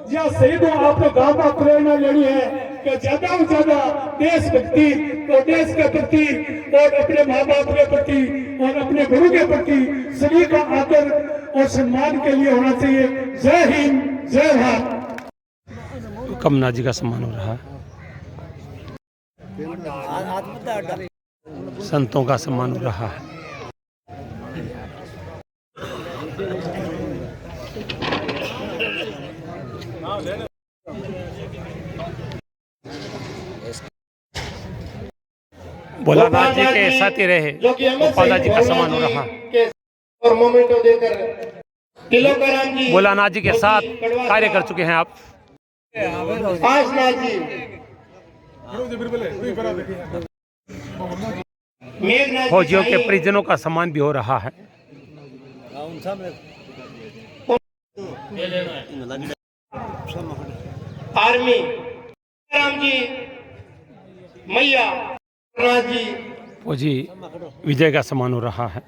जहाँ शहीदों आपको गांव का प्रेरणा लेनी है कि ज्यादा से ज्यादा देशभक्ति और देश के प्रति और अपने माँ बाप के प्रति और अपने गुरु के प्रति सभी का आदर और सम्मान के लिए होना चाहिए। जय हिंद, जय भारत। कमना जी का सम्मान हो रहा है। संतों का सम्मान हो रहा है। भोलानाथ जी के साथी रहे गोपाला जी का सम्मान हो रहा है। और मोमेंटो देकर तिलोकाराम जी भोलानाथ जी के साथ कार्य कर चुके हैं आप। आशनाथ जी, मेघनाथ फौजियों के परिजनों का सम्मान भी हो रहा है। आर्मी राम जी मैया जी फौजी विजय का सम्मान हो रहा है।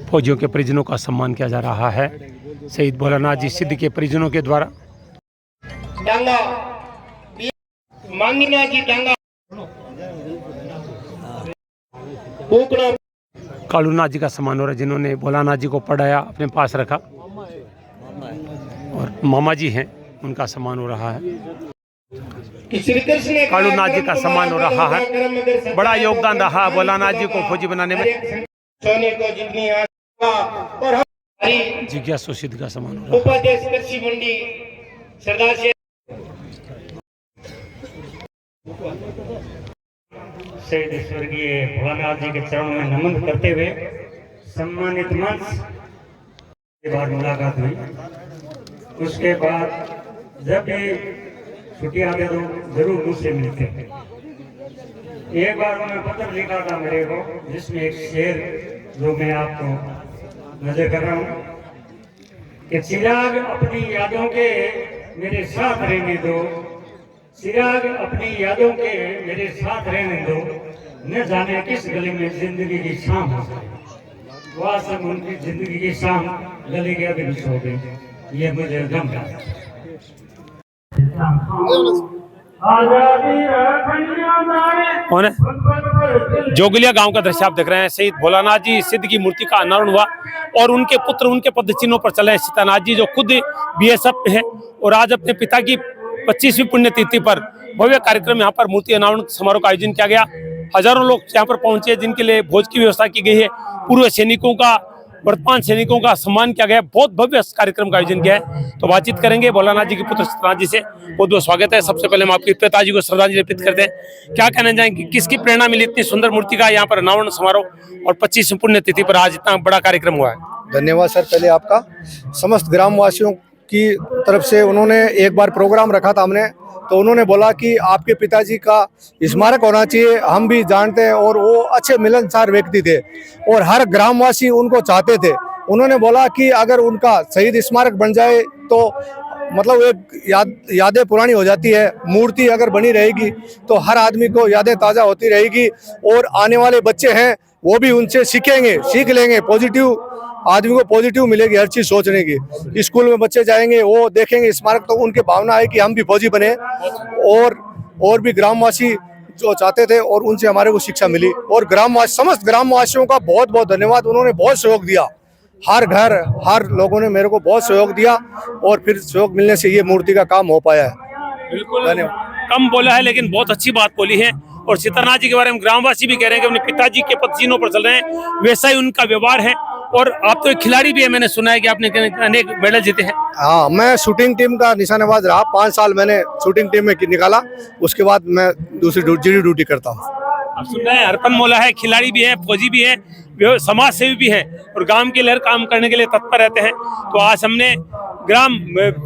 फौजियों के परिजनों का सम्मान किया जा रहा है। शहीद भोलानाथ जी सिद्ध के परिजनों के द्वारा डांगा मांगीनाथ जी डांगा कालूनाथ जी का सम्मान हो रहा है, जिन्होंने भोलानाथ जी को पढ़ाया, अपने पास रखा, और मामा जी हैं उनका सम्मान हो रहा है। कालूनाथ जी का सम्मान हो रहा है। बड़ा योगदान रहा भोलानाथ जी को फौजी बनाने में। जिज्ञासु सिद्ध का सम्मान हो रहा है। उपाध्यक्ष कृषि मंडी सरदार शहीद स्वर्गीय भोलानाथ जी के चरणों में नमन करते हुए सम्मानित मंच के बाद मुलाकात हुई। उसके बाद जब भी छुट्टी आते तो जरूर मुझसे मिलते हैं। एक बार उन्होंने पत्र लिखा था मेरे को, जिसमें एक शेर जो मैं आपको नजर कर रहा हूँ कि चिराग अपनी यादों के मेरे साथ रहने दो, चिराग अपनी यादों के मेरे साथ रहने दो, न जाने किस गली में जिंदगी की शाम हो जाए। वह सब उनकी जिंदगी की शाम गले के अभी हो गई। ये मुझे गम था। कौन है? जोगलिया गांव का दृश्य आप देख रहे हैं। शहीद भोलानाथ जी सिद्ध की मूर्ति का अनावरण हुआ और उनके पुत्र उनके पद चिन्हों पर चले। सीतानाथ जी जो खुद बीएसएफ है और आज अपने पिता की 25वीं पुण्यतिथि पर भव्य कार्यक्रम यहाँ पर मूर्ति अनावरण समारोह का आयोजन किया गया। हजारों लोग यहाँ पर पहुंचे जिनके लिए भोज की व्यवस्था की गई है। पूर्व सैनिकों का, वर्तमान सैनिकों का सम्मान किया गया। बहुत भव्य कार्यक्रम का आयोजन किया है। तो बातचीत करेंगे भोलानाथ जी के पुत्र सीतानाथ जी से। बहुत बहुत स्वागत है। सबसे पहले हम आपके पिताजी को श्रद्धांजलि अर्पित करते हैं। क्या कहना चाहेंगे, किसकी प्रेरणा मिली इतनी सुंदर मूर्ति का यहाँ पर अनावरण समारोह और 25वीं पुण्यतिथि पर आज इतना बड़ा कार्यक्रम हुआ है? धन्यवाद सर, पहले आपका। समस्त ग्रामवासियों की तरफ से उन्होंने एक बार प्रोग्राम रखा था हमने, तो उन्होंने बोला कि आपके पिताजी का स्मारक होना चाहिए। हम भी जानते हैं और वो अच्छे मिलनसार व्यक्ति थे और हर ग्रामवासी उनको चाहते थे। उन्होंने बोला कि अगर उनका शहीद स्मारक बन जाए तो मतलब एक यादें पुरानी हो जाती है। मूर्ति अगर बनी रहेगी तो हर आदमी को यादें ताज़ा होती रहेगी और आने वाले बच्चे हैं वो भी उनसे सीखेंगे, सीख लेंगे। पॉजिटिव आदमी को पॉजिटिव मिलेगी हर चीज़ सोचने की। स्कूल में बच्चे जाएंगे, वो देखेंगे स्मारक, तो उनके भावना है कि हम भी फौजी बने। और भी ग्रामवासी जो चाहते थे और उनसे हमारे को शिक्षा मिली। और समस्त ग्रामवासियों का बहुत बहुत धन्यवाद। उन्होंने बहुत सहयोग दिया। हर घर, हर लोगों ने मेरे को बहुत सहयोग दिया और फिर सहयोग मिलने से ये मूर्ति का काम हो पाया है। बिल्कुल कम बोला है लेकिन बहुत अच्छी बात बोली है। और सीतानाथ जी के बारे में ग्रामवासी भी कह रहे हैं कि अपने पिताजी के पद चिन्हों पर चल रहे हैं, वैसा ही उनका व्यवहार है। और आप तो एक खिलाड़ी भी है, मैंने सुना है कि आपने अनेक मेडल जीते हैं। हाँ, मैं शूटिंग टीम का निशानेबाज रहा। 5 साल मैंने शूटिंग टीम में निकाला। उसके बाद मैं दूसरी जीडी ड्यूटी करता हूँ। आप सुन रहे हैं, हरपन मौला है, खिलाड़ी भी है, फौजी भी है, समाज सेवी भी है और गांव के लिए काम करने के लिए तत्पर रहते हैं। तो आज हमने ग्राम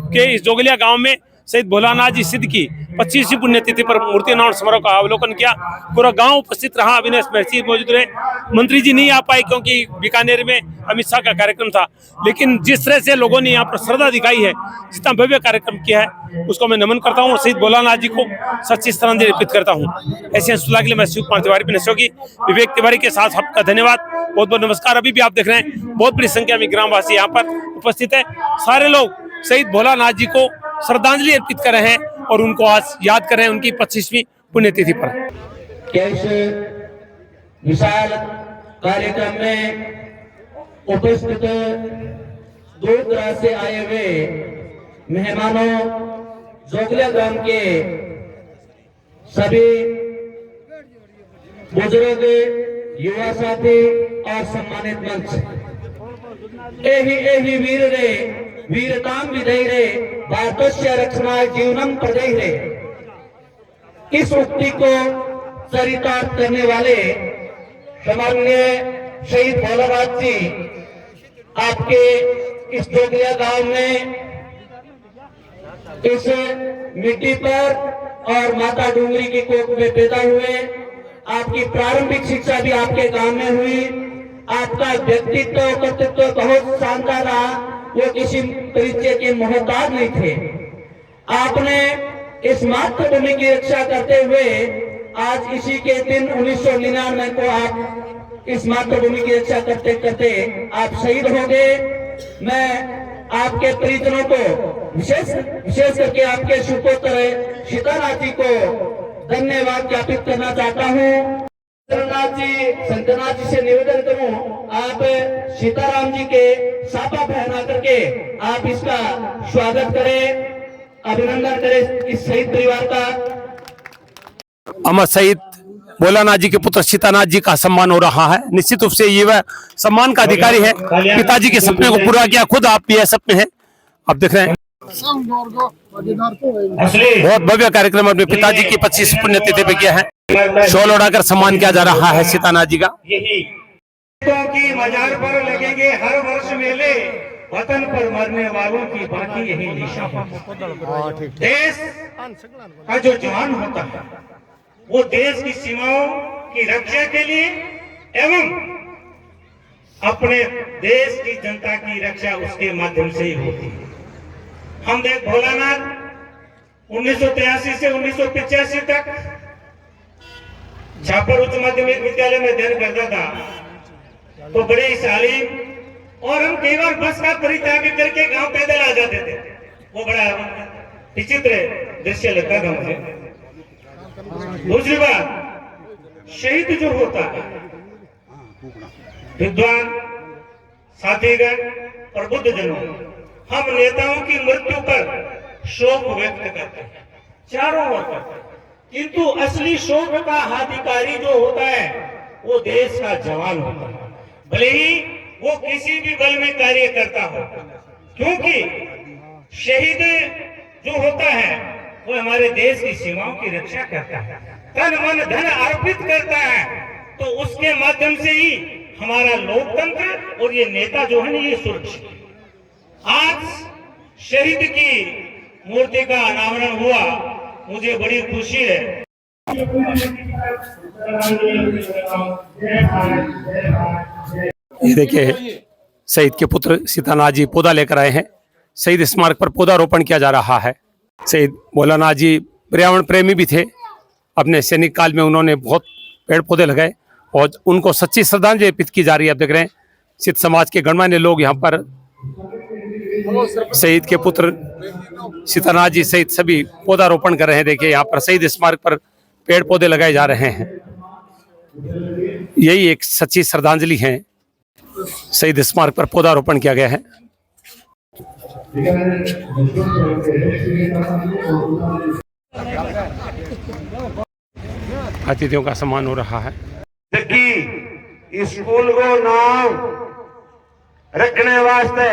के इस जोगलिया गांव में शहीद भोलानाथ जी सिद्ध की 25वीं पुण्यतिथि पर मूर्ति अनावरण समारोह का अवलोकन किया। पूरा गांव उपस्थित रहा। अविनाश महर्षि मौजूद रहे। मंत्री जी नहीं आ पाए क्योंकि बीकानेर में अमित शाह का कार्यक्रम था, लेकिन जिस तरह से लोगों ने यहाँ पर श्रद्धा दिखाई है, जितना भव्य कार्यक्रम किया है, उसको मैं नमन करता हूँ। शहीद भोलानाथ जी को सच्ची श्रद्धांजलि अर्पित करता हूँ। ऐसे सुलह के लिए मैं शिव कुमार तिवारी विवेक तिवारी के साथ आपका धन्यवाद, बहुत बहुत नमस्कार। अभी भी आप देख रहे हैं बहुत बड़ी संख्या में ग्रामवासी यहाँ पर उपस्थित है। सारे लोग शहीद भोलानाथ जी को श्रद्धांजलि अर्पित कर रहे हैं और उनको आज याद कर रहे हैं उनकी 25वीं पुण्यतिथि पर। कैसे विशाल कार्यक्रम में उपस्थित दूर दराज से आए हुए मेहमानों, जोगलिया ग्राम के सभी बुजुर्ग, युवा साथी और सम्मानित मंच, एही वीर रे वीरताम विधैरे भारतस्य रक्षणाय जीवनम प्रदैरे, इस उक्ति को चरितार्थ करने वाले सम्माननीय शहीद भोलानाथ जी आपके इस जोगलिया गांव में इस मिट्टी पर और माता डूंगरी की कोख में पैदा हुए। आपकी प्रारंभिक शिक्षा भी आपके गांव में हुई। आपका व्यक्तित्व कर्तृत्व बहुत शानदार रहा। वो किसी परिचय के मोहताज नहीं थे। आपने इस मातृभूमि की रक्षा करते हुए आज इसी के दिन 1999 को आप इस मातृभूमि की रक्षा करते करते आप शहीद हो गए। मैं आपके परिजनों को विशेष करके आपके सुपुत्र सीतानाथ जी को धन्यवाद ज्ञापित करना चाहता हूँ। शंकरनाथ जी से निवेदन करूं, आप सीताराम जी के साफा पहना करके आप इसका स्वागत करें, अभिनंदन करें इस शहीद परिवार का। अमर शहीद भोलानाथ जी के पुत्र सीतानाथ जी का सम्मान हो रहा है। निश्चित रूप से ये वह सम्मान का अधिकारी है। पिताजी के सपने को पूरा किया। खुद आप भी सपने हैं, आप देख रहे हैं। बहुत भव्य कार्यक्रम अपने पिताजी की 25 पुण्यतिथि पे किया है। शॉल उड़ाकर सम्मान किया जा रहा है सीतानाथ जी का। यही की मजार पर लगेंगे हर वर्ष मेले, वतन पर मरने वालों की बाकी यही निशान। देश का जो जवान होता है वो देश की सीमाओं की रक्षा के लिए एवं अपने देश की जनता की रक्षा उसके माध्यम से ही होती है। हम देख भोलानाथ 1983 से 1985 तक झापर उच्च माध्यमिक विद्यालय में अध्ययन करता था। तो बड़े ही शालीन, और हम कई बार बस का परित्याग करके गांव पैदल आ जाते थे। वो बड़ा विचित्र दृश्य लगता था मुझे। दूसरी बात, शहीद जो होता है, विद्वान साथीगण और बुद्धजनों, हम नेताओं की मृत्यु पर शोक व्यक्त करते हैं, चारों ओर करते हैं, किंतु असली शोक का अधिकारी जो होता है वो देश का जवान होता है, भले ही वो किसी भी बल में कार्य करता हो, क्योंकि शहीद जो होता है वो हमारे देश की सीमाओं की रक्षा करता है, तन मन धन अर्पित करता है, तो उसके माध्यम से ही हमारा लोकतंत्र और ये नेता जो है ना ये सुरक्षित। आज शहीद की मूर्ति का अनावरण हुआ, मुझे बड़ी खुशी है। ये देखिए शहीद के पुत्र सीतानाथ जी पौधा लेकर आए हैं। शहीद स्मारक पर पौधारोपण किया जा रहा है। शहीद भोलानाथ जी पर्यावरण प्रेमी भी थे। अपने सैनिक काल में उन्होंने बहुत पेड़ पौधे लगाए और उनको सच्ची श्रद्धांजलि अर्पित की जा रही है। आप देख रहे हैं सिद्ध समाज के गणमान्य लोग यहाँ पर शहीद के पुत्र सीतानाथ जी सहित सभी पौधारोपण कर रहे हैं। देखिए यहाँ पर शहीद स्मारक पर पेड़ पौधे लगाए जा रहे हैं। यही एक सच्ची श्रद्धांजलि है। शहीद स्मारक पर पौधारोपण किया गया है। अतिथियों का सम्मान हो रहा है। स्कूल को नाम रखने वास्ते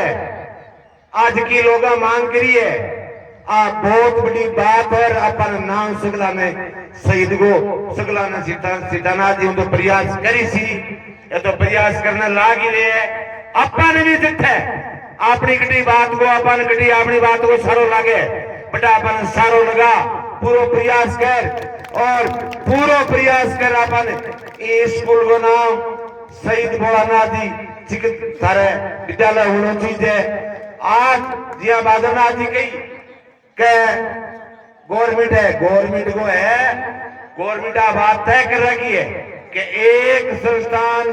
आज की लोग मांग करी है। आप बहुत बड़ी बात है। अपन नाम सगला में शहीद को सगला ने सीतानाथ जी तो प्रयास करी सी, ये तो प्रयास करने लाग ही रहे है। अपन भी जिथे अपनी कटी बात को अपन कटी अपनी बात को सारो लागे, बटा अपन सारो लगा पूरा प्रयास कर और पूरा प्रयास कर अपन इस स्कूल को नाम शहीद भोलानाथ जी थारे विद्यालय होना चाहिए। आज जिया बादरनाथ जी कही के गवर्नमेंट है, गवर्नमेंट को है, गवर्नमेंट बात तय कर रखी है कि एक संस्थान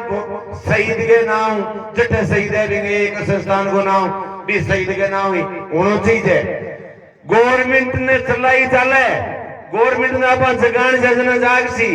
शहीद के नाम जटे शहीद है, एक संस्थान को नाम भी शहीद के नाम ही होना चाहिए। गवर्नमेंट ने चलाई चले, गवर्नमेंट ने अपन जगान योजना जाग सी